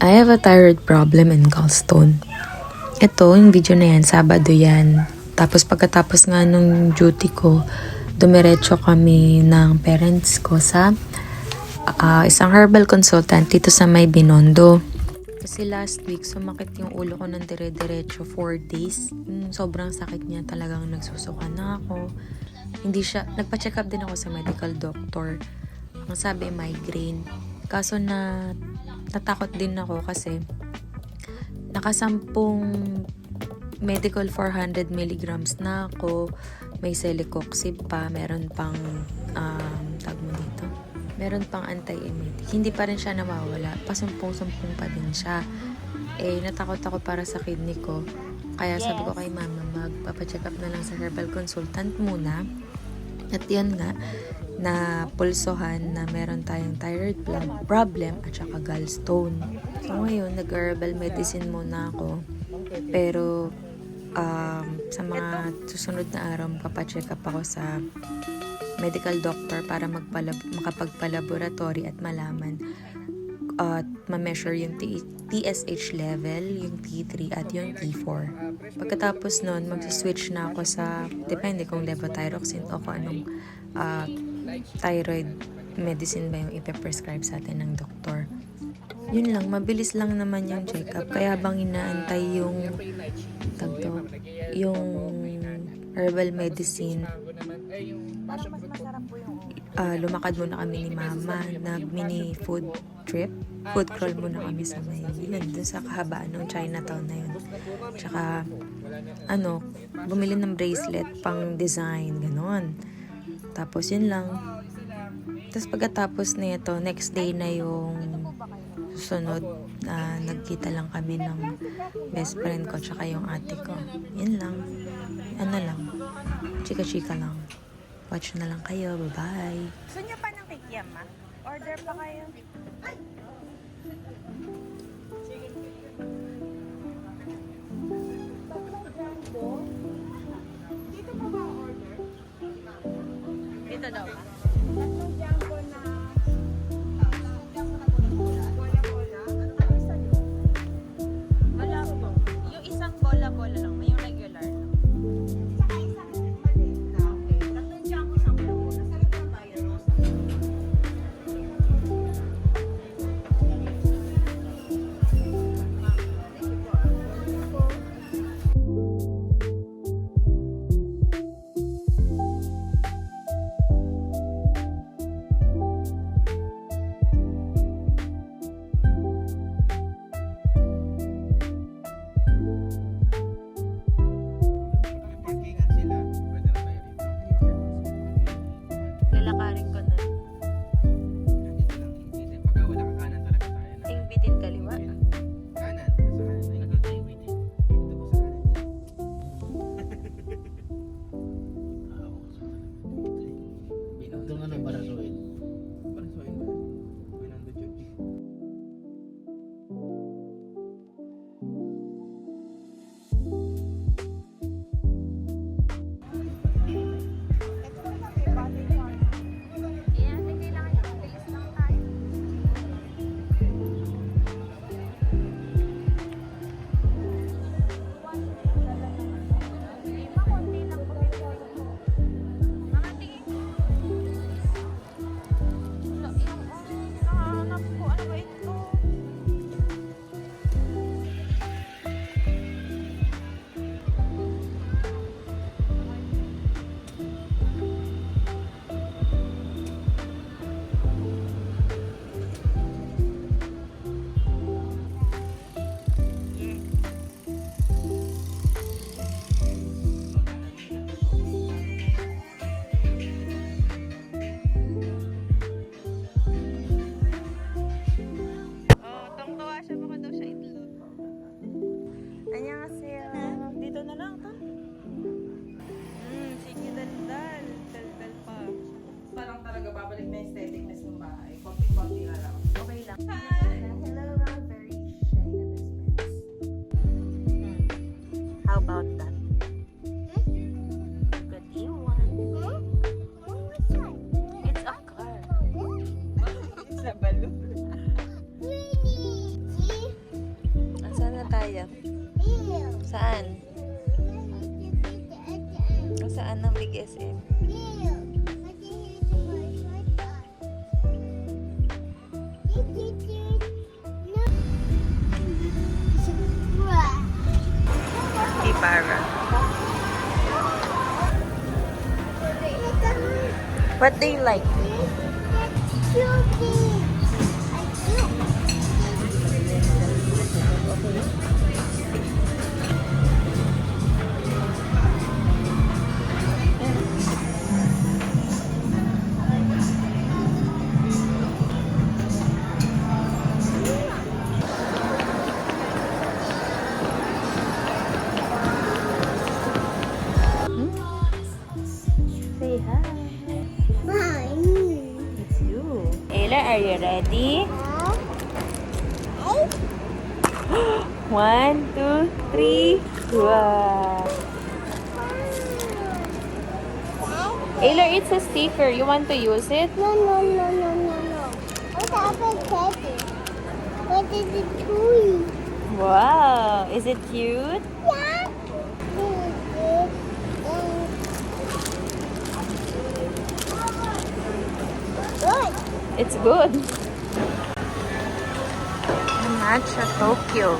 I have a thyroid problem and gallstone. Ito, yung video na yan, Sabado yan. Tapos pagkatapos nga nung duty ko, dumiretso kami ng parents ko sa isang herbal consultant dito sa May Binondo. Kasi last week, sumakit yung ulo ko ng dire-diretso 4 days. Sobrang sakit niya, talagang nagsusuka na ako. Nagpa-check up din ako sa medical doctor. Ang sabi, migraine. Kaso natakot din ako kasi nakasampung medical 400 milligrams na ako. May celecoxib pa, meron pang meron pang anti-emetic. Hindi pa rin siya nawawala. Pasumpong-sumpong pa din siya. Natakot ako para sa kidney ko. Kaya sabi ko kay mama, magpapacheck up na lang sa herbal consultant muna. At yan nga, na pulsohan na meron tayong thyroid problem at saka gallstone. So ngayon, nag-herbal medicine muna ako. Pero sa mga susunod na araw, papacheck up ako sa medical doctor para makapagpa-laboratory at malaman at ma-measure yung TSH level, yung T3 at yung T4. Pagkatapos nun, mag-switch na ako sa, depende kung levothyroxine o kung anong thyroid medicine ba yung ipe-prescribe sa atin ng doktor. Yun lang, mabilis lang naman yung check-up. Kaya habang inaantay yung herbal medicine, lumakad muna kami ni mama, nag-mini food trip. Food crawl muna kami sa may yun, dun sa kahabaan ng Chinatown na yun. Tsaka, bumili ng bracelet pang design, ganon. Tapos yun lang. Tapos pagkatapos nito, next day na yung susunod, nagkita lang kami ng best friend ko tsaka yung ate ko. Yun lang. Chika-chika lang. Watch na lang kayo. Bye-bye. Gusto niyo pa ng kikiam, ma? Order pa kayo. Dito mo ba order? Dito daw ba? Tatlong jumbo na bola-bola. Ano ka isa yun? Wala po. Yung isang bola-bola lang. May yung regular lang. Saka isang maliit na. Okay. Tatlong jumbo, isang bola-bola. Sarap ng bayan. Lalakarin ko na. Ingbitin kaliwa. Ito nga ng parasuin. 안녕하세요. Dito na lang to. Sige, daldal. Daldal pa. Parang talaga babalik na aestheticness ng bahay. Konting-konti nga lang. Okay lang. Hello, I'm very shy na best friends. How about that? Good you want? It's a car. It's a balloon. See? tayo? Saan? Saan ang Big SM? Ibarra. What do you like? Say hi. It's you. Ayla, are you ready? 1, 2, 3. Wow. Ayla, it's a sticker. You want to use it? No. What happened, Teddy? What is the toy? Wow. Is it cute? Yeah. Good. It's good. Matcha Tokyo.